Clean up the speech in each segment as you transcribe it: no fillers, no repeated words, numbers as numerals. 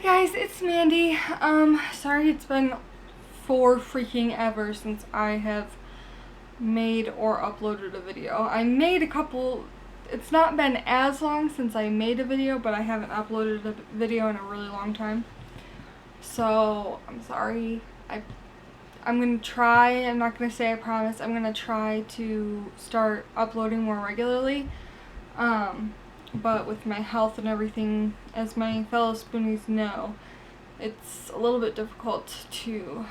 Guys, it's Mandy. Sorry it's been for freaking ever since I have made or uploaded a video. I made a couple, it's not been as long since I made a video, but I haven't uploaded a video in a really long time. So, I'm sorry. I'm gonna try, I'm not gonna say I promise, I'm gonna try to start uploading more regularly. But with my health and everything, as my fellow spoonies know, it's a little bit difficult to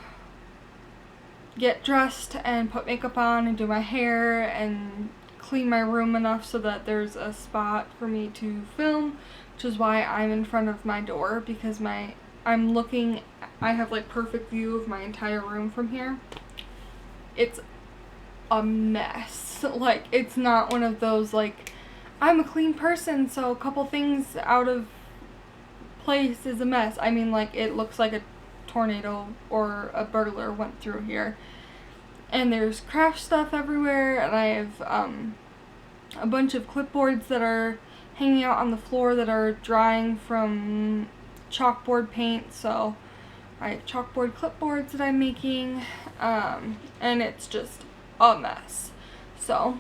get dressed and put makeup on and do my hair and clean my room enough so that there's a spot for me to film, which is why I'm in front of my door, because I have like perfect view of my entire room from here. It's a mess. Like, it's not one of those like, I'm a clean person, so a couple things out of place is a mess. I mean, like, it looks like a tornado or a burglar went through here. And there's craft stuff everywhere, and I have a bunch of clipboards that are hanging out on the floor that are drying from chalkboard paint, so I have chalkboard clipboards that I'm making, and it's just a mess. So,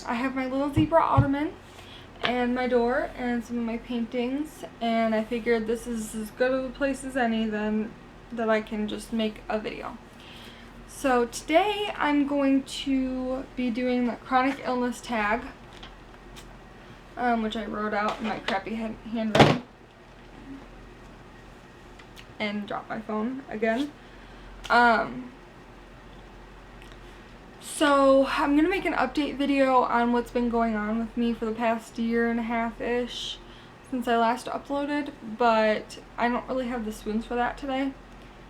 I have my little zebra ottoman and my door and some of my paintings, and I figured this is as good of a place as any then that I can just make a video. So today I'm going to be doing the chronic illness tag, which I wrote out in my crappy handwriting and dropped my phone again. So I'm going to make an update video on what's been going on with me for the past year and a half-ish since I last uploaded, but I don't really have the spoons for that today.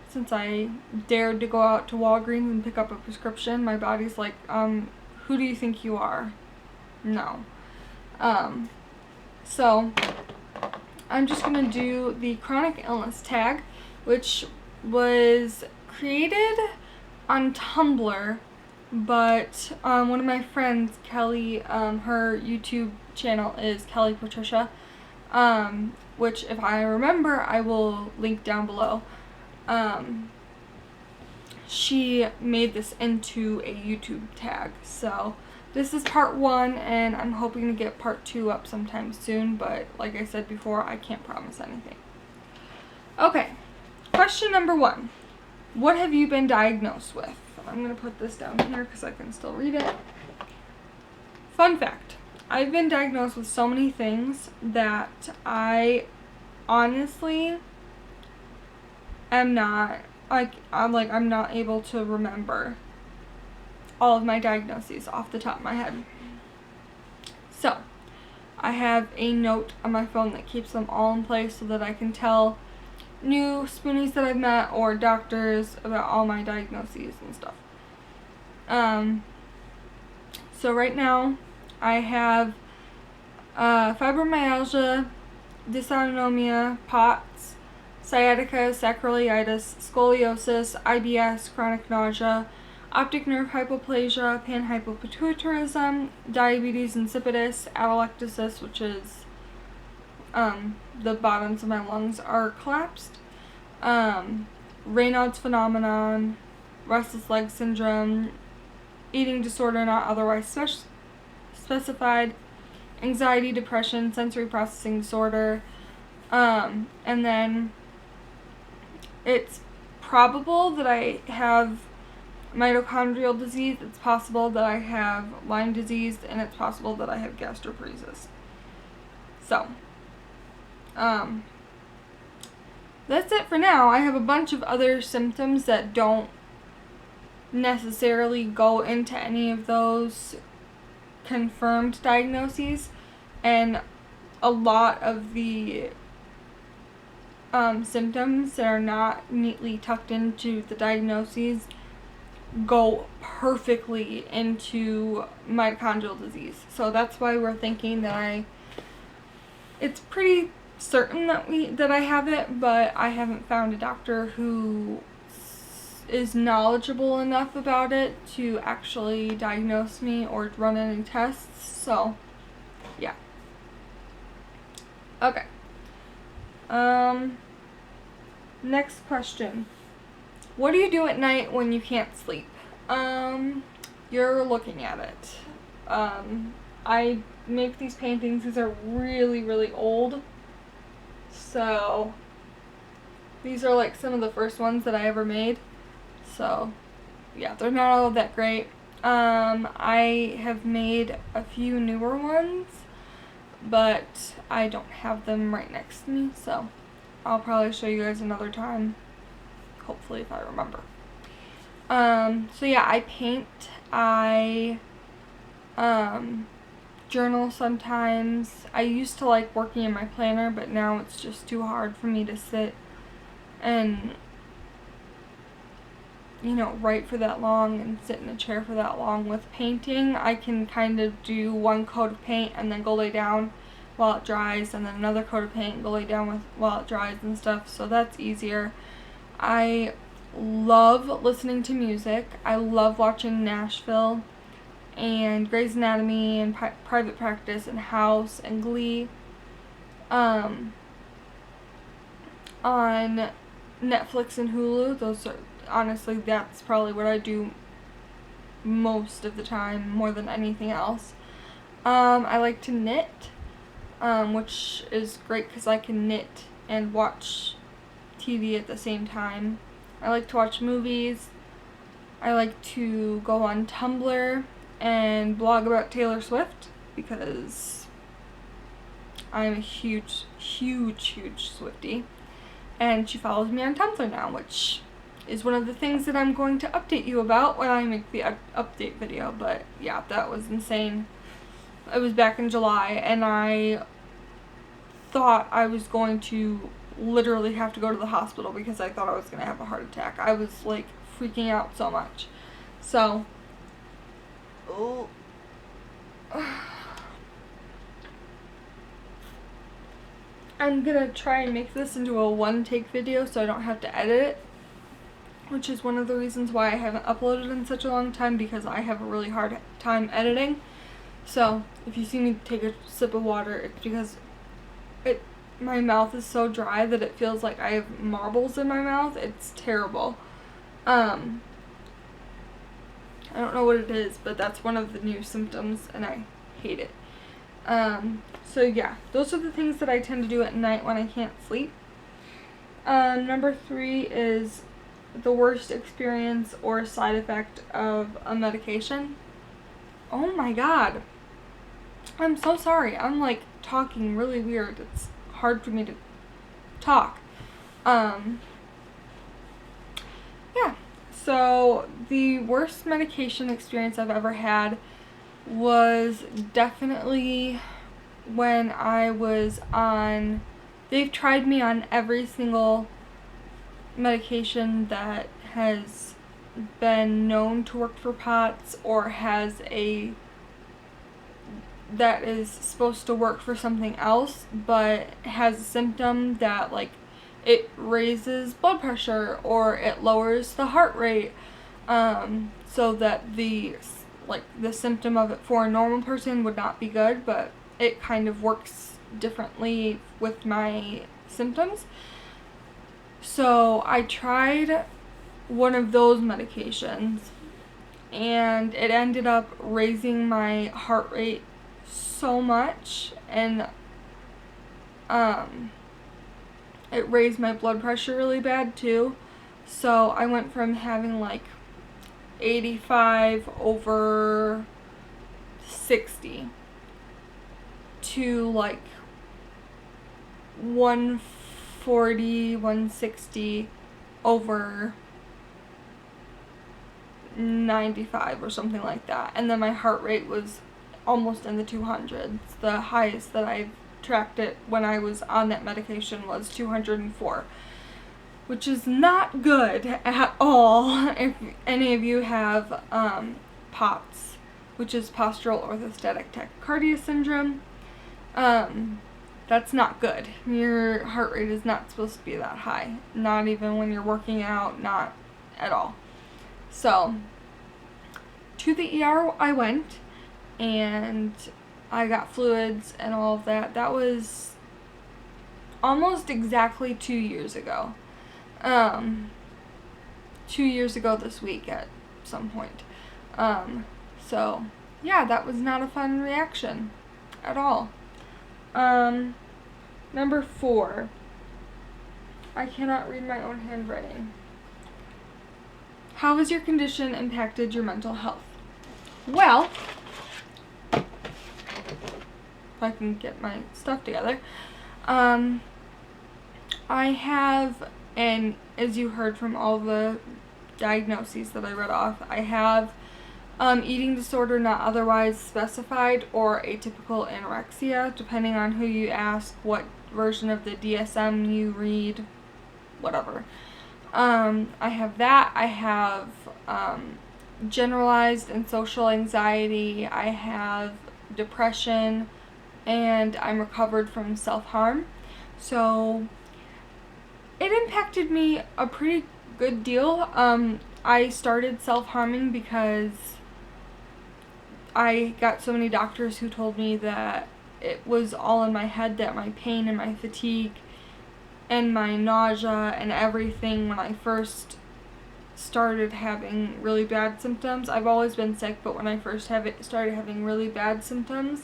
Since I dared to go out to Walgreens and pick up a prescription, my body's like, who do you think you are? No. So I'm just going to do the chronic illness tag, which was created on Tumblr. But one of my friends, Kelly, her YouTube channel is Kelly Patricia, which if I remember I will link down below. She made this into a YouTube tag. So this is part 1, and I'm hoping to get part 2 up sometime soon, but like I said before, I can't promise anything. Okay, question number 1. What have you been diagnosed with? I'm going to put this down here because I can still read it. Fun fact. I've been diagnosed with so many things that I honestly am not, I'm not able to remember all of my diagnoses off the top of my head. So, I have a note on my phone that keeps them all in place so that I can tell new spoonies that I've met or doctors about all my diagnoses and stuff. So right now I have fibromyalgia, dysautonomia, POTS, sciatica, sacroiliitis, scoliosis, IBS, chronic nausea, optic nerve hypoplasia, panhypopituitarism, diabetes insipidus, atelectasis, which is the bottoms of my lungs are collapsed, Raynaud's phenomenon, restless leg syndrome, eating disorder not otherwise specified, anxiety, depression, sensory processing disorder, and then it's probable that I have mitochondrial disease, it's possible that I have Lyme disease, and it's possible that I have gastroparesis. So, that's it for now. I have a bunch of other symptoms that don't necessarily go into any of those confirmed diagnoses, and a lot of the symptoms that are not neatly tucked into the diagnoses go perfectly into mitochondrial disease. So that's why we're thinking that it's pretty certain that I have it, but I haven't found a doctor who is knowledgeable enough about it to actually diagnose me or run any tests. So yeah. Okay. next question. What do you do at night when you can't sleep? You're looking at it. I make these paintings. These are really, really old. So, these are like some of the first ones that I ever made. So, yeah, they're not all that great. I have made a few newer ones, but I don't have them right next to me, so I'll probably show you guys another time, hopefully, if I remember. So yeah, I paint, I journal sometimes. I used to like working in my planner, but now it's just too hard for me to sit and, you know, write for that long and sit in a chair for that long. With painting, I can kind of do one coat of paint and then go lay down while it dries, and then another coat of paint and go lay down while it dries and stuff, so that's easier. I love listening to music. I love watching Nashville and Grey's Anatomy and Private Practice and House and Glee. On Netflix and Hulu, those are, honestly, that's probably what I do most of the time, more than anything else. I like to knit, which is great because I can knit and watch TV at the same time. I like to watch movies. I like to go on Tumblr and blog about Taylor Swift because I'm a huge, huge, huge Swiftie. And she follows me on Tumblr now, which is one of the things that I'm going to update you about when I make the update video. But yeah, that was insane. It was back in July, and I thought I was going to literally have to go to the hospital because I thought I was going to have a heart attack. I was like freaking out so much. So, I'm gonna try and make this into a one-take video so I don't have to edit it, which is one of the reasons why I haven't uploaded in such a long time, because I have a really hard time editing. So, if you see me take a sip of water, it's because my mouth is so dry that it feels like I have marbles in my mouth. It's terrible. I don't know what it is, but that's one of the new symptoms, and I hate it. So yeah, those are the things that I tend to do at night when I can't sleep. Number 3 is the worst experience or side effect of a medication. Oh my god. I'm so sorry. I'm like talking really weird. It's hard for me to talk. Yeah. So the worst medication experience I've ever had was definitely when I was on, they've tried me on every single medication that has been known to work for POTS or that is supposed to work for something else, but has a symptom that, like, it raises blood pressure or it lowers the heart rate, so that the symptom of it for a normal person would not be good, but it kind of works differently with my symptoms. So I tried one of those medications, and it ended up raising my heart rate so much, and it raised my blood pressure really bad too. So I went from having like 85 over 60 to like 140, 160 over 95 or something like that. And then my heart rate was almost in the 200s. The highest that I've tracked it when I was on that medication was 204, which is not good at all. If any of you have POTS, which is postural orthostatic tachycardia syndrome, that's not good. Your heart rate is not supposed to be that high, not even when you're working out, not at all. So to the ER I went, and I got fluids and all of that. That was almost exactly 2 years ago. 2 years ago this week at some point. So yeah, that was not a fun reaction at all. Number 4. I cannot read my own handwriting. How has your condition impacted your mental health? Well, if I can get my stuff together. I have, and as you heard from all the diagnoses that I read off, I have eating disorder not otherwise specified or atypical anorexia, depending on who you ask, what version of the DSM you read, whatever. I have that. I have generalized and social anxiety. I have depression, and I'm recovered from self-harm. So it impacted me a pretty good deal. I started self-harming because I got so many doctors who told me that it was all in my head, that my pain and my fatigue and my nausea and everything when I first started having really bad symptoms. I've always been sick, but when I first started having really bad symptoms,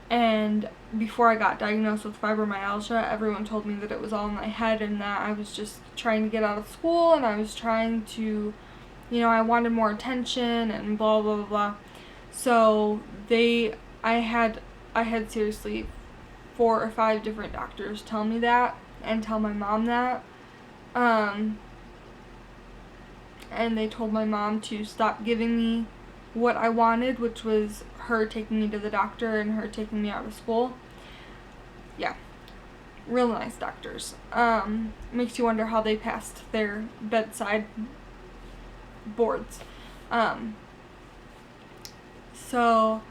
and before I got diagnosed with fibromyalgia, everyone told me that it was all in my head and that I was just trying to get out of school and I was trying to, I wanted more attention and blah, blah, blah, blah. So I had seriously 4 or 5 different doctors tell me that and tell my mom that. And they told my mom to stop giving me what I wanted, which was her taking me to the doctor and her taking me out of school. Yeah, real nice doctors. Makes you wonder how they passed their bedside boards. So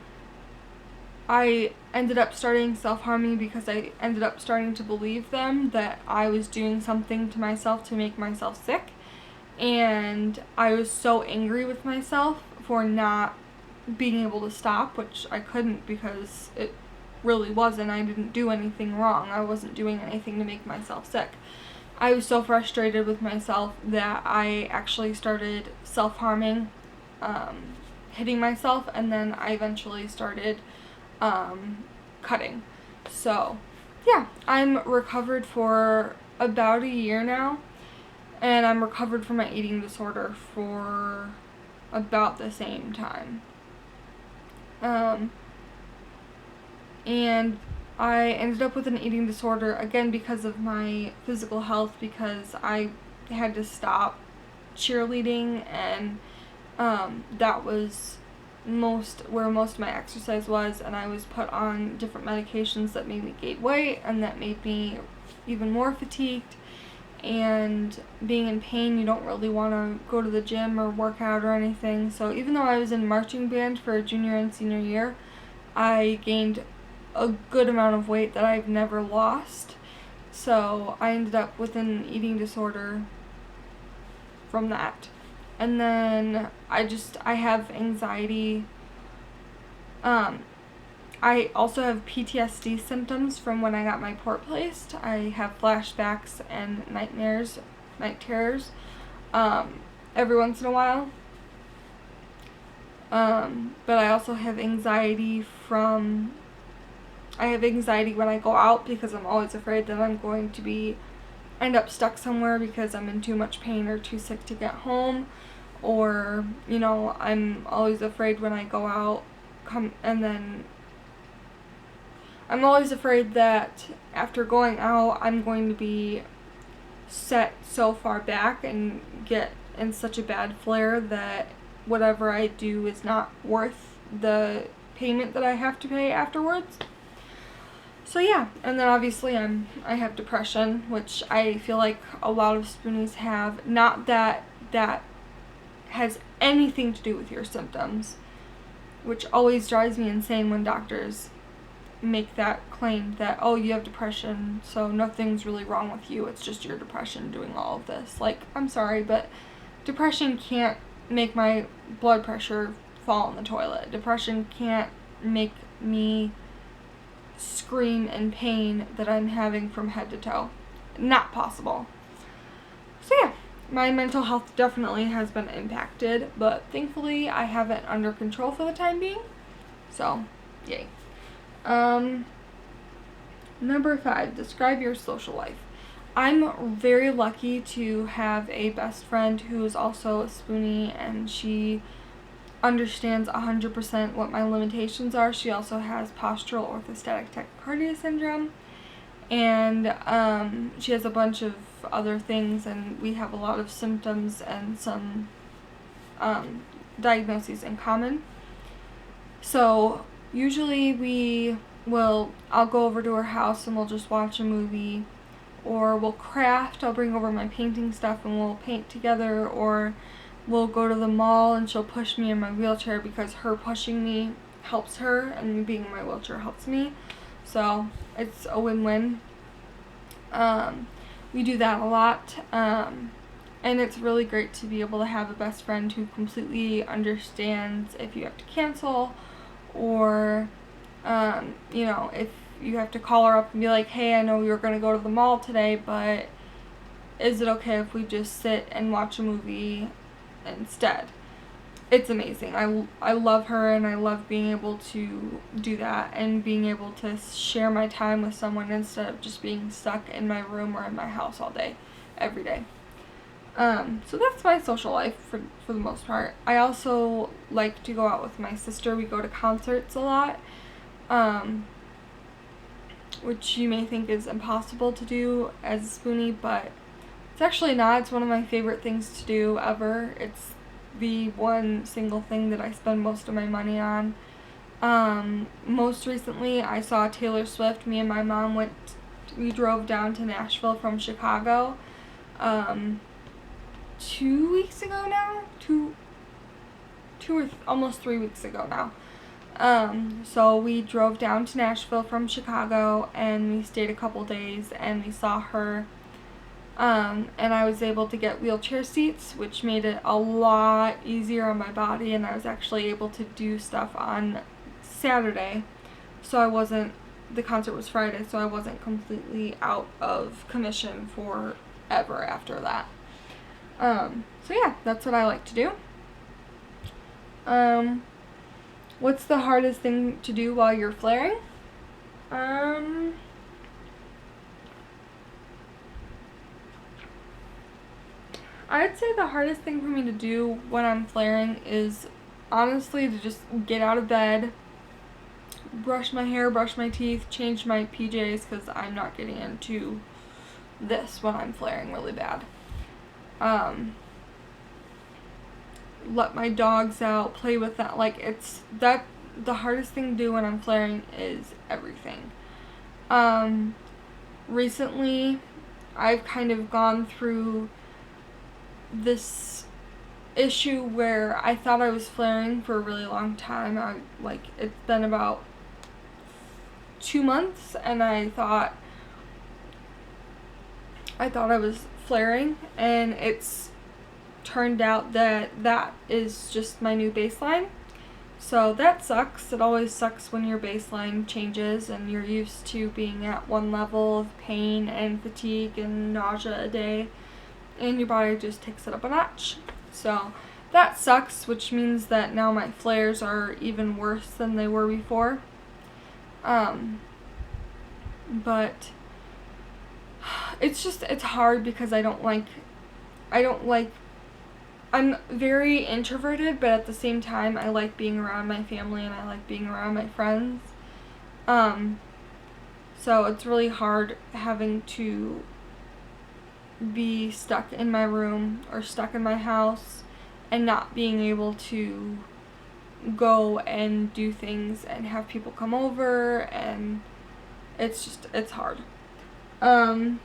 I ended up starting self-harming because I ended up starting to believe them that I was doing something to myself to make myself sick. And I was so angry with myself for not being able to stop, which I couldn't because it really wasn't. I didn't do anything wrong. I wasn't doing anything to make myself sick. I was so frustrated with myself that I actually started self-harming, hitting myself, and then I eventually started cutting. So yeah, I'm recovered for about a year now, and I'm recovered from my eating disorder for about the same time. And I ended up with an eating disorder again because of my physical health, because I had to stop cheerleading, and that was where most of my exercise was, and I was put on different medications that made me gain weight and that made me even more fatigued. And being in pain, you don't really want to go to the gym or work out or anything. So even though I was in marching band for junior and senior year, I gained a good amount of weight that I've never lost. So I ended up with an eating disorder from that. And then I have anxiety. I also have PTSD symptoms from when I got my port placed. I have flashbacks and nightmares, night terrors, every once in a while. But I also have anxiety when I go out, because I'm always afraid that I'm going to end up stuck somewhere because I'm in too much pain or too sick to get home. Or, I'm always afraid when I go out, I'm always afraid that after going out, I'm going to be set so far back and get in such a bad flare that whatever I do is not worth the payment that I have to pay afterwards. So yeah, and then obviously I have depression, which I feel like a lot of spoonies have. Not that has anything to do with your symptoms, which always drives me insane when doctors make that claim that, oh, you have depression, so nothing's really wrong with you, it's just your depression doing all of this. Like, I'm sorry, but depression can't make my blood pressure fall in the toilet. Depression can't make me scream in pain that I'm having from head to toe. Not possible. So yeah, my mental health definitely has been impacted, but thankfully I have it under control for the time being. So, yay. Number 5, describe your social life. I'm very lucky to have a best friend who is also a spoonie, and she understands 100% what my limitations are. She also has postural orthostatic tachycardia syndrome, and she has a bunch of other things, and we have a lot of symptoms and some diagnoses in common. So usually I'll go over to her house and we'll just watch a movie, or we'll craft. I'll bring over my painting stuff and we'll paint together, or we'll go to the mall and she'll push me in my wheelchair because her pushing me helps her and me being in my wheelchair helps me. So it's a win-win. We do that a lot. And it's really great to be able to have a best friend who completely understands if you have to cancel, or, if you have to call her up and be like, hey, I know we were going to go to the mall today, but is it okay if we just sit and watch a movie instead? It's amazing. I love her, and I love being able to do that and being able to share my time with someone instead of just being stuck in my room or in my house all day, every day. So that's my social life for the most part. I also like to go out with my sister. We go to concerts a lot, which you may think is impossible to do as a spoonie, but it's actually not. It's one of my favorite things to do ever. It's the one single thing that I spend most of my money on. Most recently, I saw Taylor Swift. Me and my mom we drove down to Nashville from Chicago, 2 weeks ago now? Almost 3 weeks ago now. So we drove down to Nashville from Chicago, and we stayed a couple days, and we saw her, and I was able to get wheelchair seats, which made it a lot easier on my body, and I was actually able to do stuff on Saturday, so the concert was Friday, so I wasn't completely out of commission forever after that. So yeah, that's what I like to do. What's the hardest thing to do while you're flaring? I'd say the hardest thing for me to do when I'm flaring is honestly to just get out of bed, brush my hair, brush my teeth, change my PJs, because I'm not getting into this when I'm flaring really bad. Let my dogs out, play with that. The hardest thing to do when I'm flaring is everything. Recently, I've kind of gone through this issue where I thought I was flaring for a really long time. It's been about 2 months, and I thought I was flaring, and it's turned out that is just my new baseline. So that sucks. It always sucks when your baseline changes and you're used to being at one level of pain and fatigue and nausea a day, and your body just takes it up a notch. So that sucks, which means that now my flares are even worse than they were before. But it's hard because I'm very introverted, but at the same time, I like being around my family and I like being around my friends. So it's really hard having to be stuck in my room or stuck in my house and not being able to go and do things and have people come over, and it's hard. Do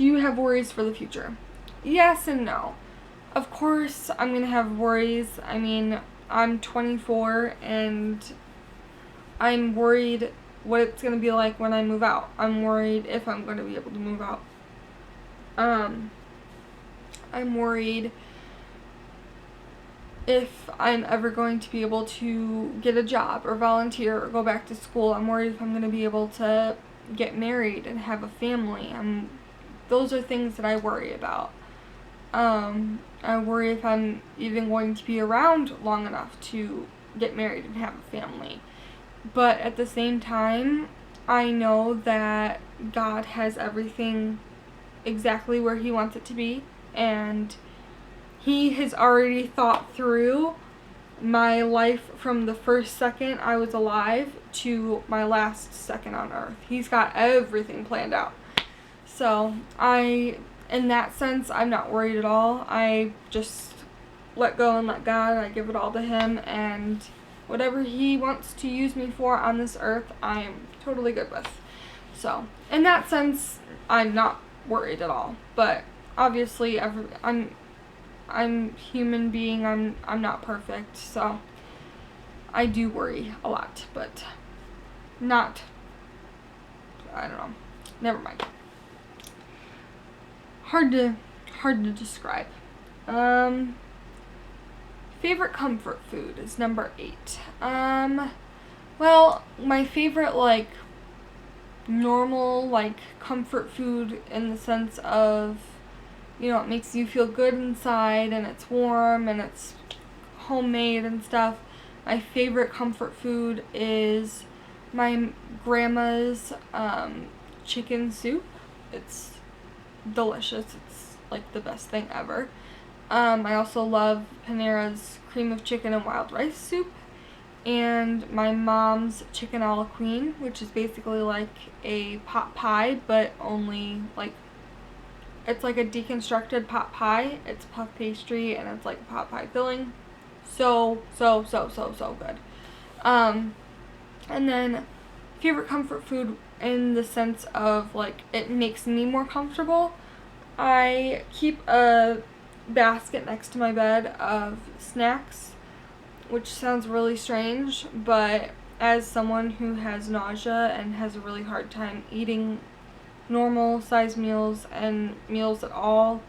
you have worries for the future? Yes and no. Of course, I'm going to have worries. I mean, I'm 24, and I'm worried what it's going to be like when I move out. I'm worried if I'm going to be able to move out. I'm worried if I'm ever going to be able to get a job or volunteer or go back to school. I'm worried if I'm going to be able to get married and have a family. I'm those are things that I worry about. I worry if I'm even going to be around long enough to get married and have a family. But at the same time, I know that God has everything exactly where He wants it to be, and He has already thought through my life from the first second I was alive to my last second on earth. He's got everything planned out. So in that sense, I'm not worried at all. I just let go and let God. I give it all to Him, and whatever He wants to use me for on this earth, I'm totally good with. So in that sense, I'm not worried at all. But obviously, I'm human being. I'm not perfect, so I do worry a lot, but not. I don't know. Never mind. Hard to describe. Favorite comfort food is number 8. Well, my favorite, like, normal, like, comfort food in the sense of, you know, it makes you feel good inside, and it's warm, and it's homemade and stuff. My favorite comfort food is my grandma's chicken soup. It's delicious. It's like the best thing ever. I also love Panera's cream of chicken and wild rice soup, and my mom's chicken a la queen, which is basically like a pot pie, but only like, it's like a deconstructed pot pie. It's puff pastry, and it's like a pot pie filling. So good. And then favorite comfort food in the sense of, like, it makes me more comfortable. I keep a basket next to my bed of snacks, which sounds really strange, but as someone who has nausea and has a really hard time eating normal size meals and meals at all,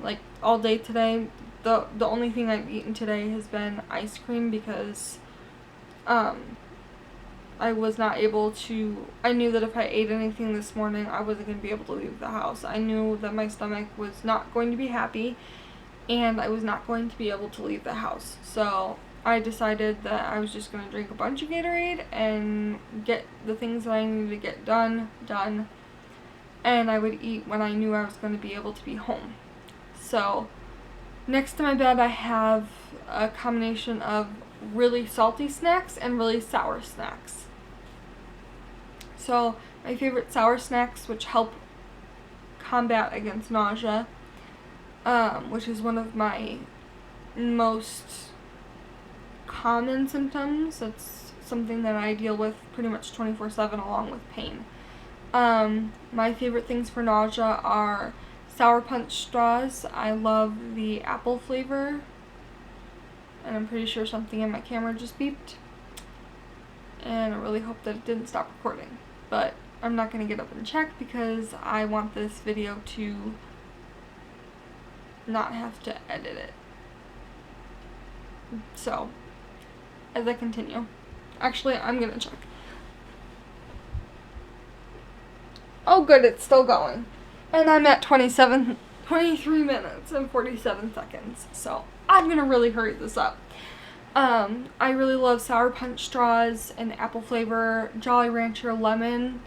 like all day today, the only thing I've eaten today has been ice cream, because I was not able to, I knew that if I ate anything this morning, I wasn't going to be able to leave the house. I knew that my stomach was not going to be happy, and I was not going to be able to leave the house. So I decided that I was just going to drink a bunch of Gatorade and get the things that I needed to get done, and I would eat when I knew I was going to be able to be home. So next to my bed, I have a combination of really salty snacks and really sour snacks. So my favorite sour snacks, which help combat against nausea, which is one of my most common symptoms. It's something that I deal with pretty much 24/7 along with pain. My favorite things for nausea are Sour Punch straws. I love the apple flavor, and I'm pretty sure something in my camera just beeped, and I really hope that it didn't stop recording, but I'm not going to get up and check because I want this video to not have to edit it. So, as I continue, actually, I'm going to check. Oh good, it's still going. And I'm at 23 minutes and 47 seconds. So I'm going to really hurry this up. I really love Sour Punch straws and apple flavor, Jolly Rancher lemon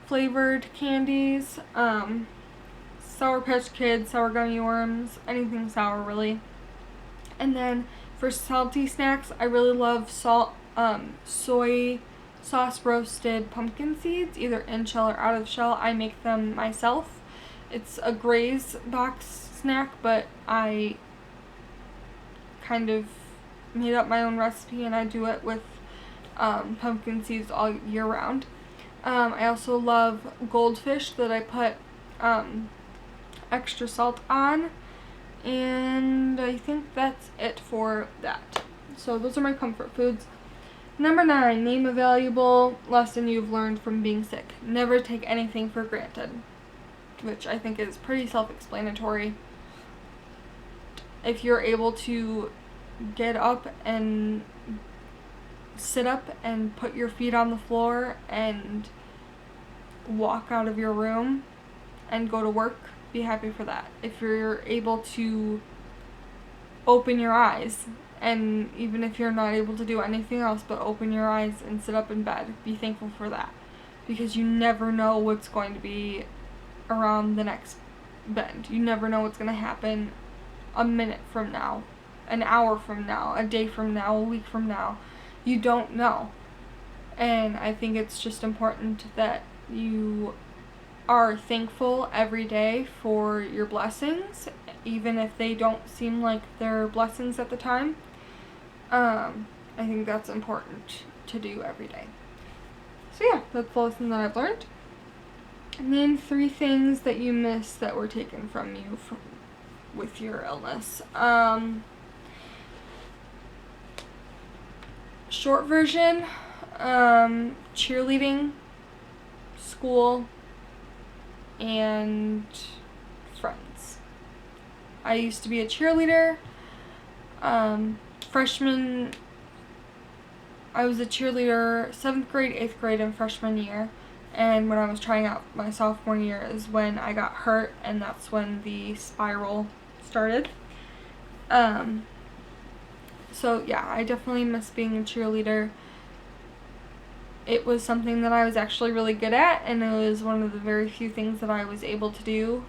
flavored candies, Sour Patch Kids, sour gummy worms, anything sour really. And then for salty snacks, I really love soy sauce roasted pumpkin seeds, either in shell or out of shell. I make them myself. It's a Graze box snack, but I kind of made up my own recipe, and I do it with pumpkin seeds all year round. I also love Goldfish that I put extra salt on, and I think that's it for that. So those are my comfort foods. Number 9, name a valuable lesson you've learned from being sick. Never take anything for granted, which I think is pretty self-explanatory. If you're able to get up and sit up and put your feet on the floor and walk out of your room and go to work be happy for that. If you're able to open your eyes, and even if you're not able to do anything else but open your eyes and sit up in bed, be thankful for that. Because you never know what's going to be around the next bend. You never know what's going to happen a minute from now, an hour from now, a day from now, a week from now. You don't know. And I think it's just important that you are thankful every day for your blessings, even if they don't seem like they're blessings at the time. I think that's important to do every day. So yeah, that's the lesson that I've learned. Name 3 things that you miss that were taken from you with your illness. Short version, cheerleading, school, and friends. I used to be a cheerleader. Freshman, I was a cheerleader 7th grade, 8th grade, and freshman year. And when I was trying out my sophomore year is when I got hurt, and that's when the spiral started. So yeah, I definitely miss being a cheerleader. It was something that I was actually really good at, and it was one of the very few things that I was able to do,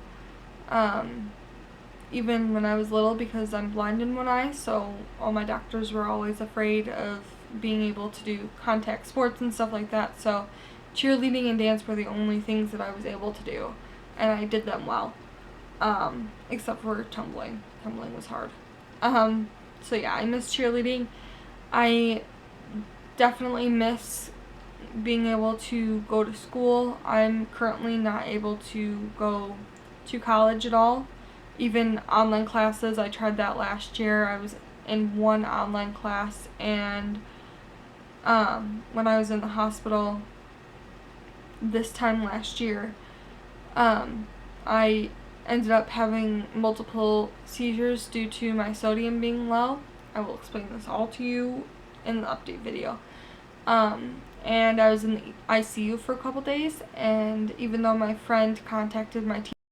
even when I was little, because I'm blind in one eye, so all my doctors were always afraid of being able to do contact sports and stuff like that, so cheerleading and dance were the only things that I was able to do, and I did them well, except for tumbling. Tumbling was hard. So yeah, I miss cheerleading. I definitely miss being able to go to school. I'm currently not able to go to college at all. Even online classes, I tried that last year. I was in one online class, and when I was in the hospital this time last year, I ended up having multiple seizures due to my sodium being low. I will explain this all to you in the update video. And I was in the ICU for a couple days, and even though my friend contacted my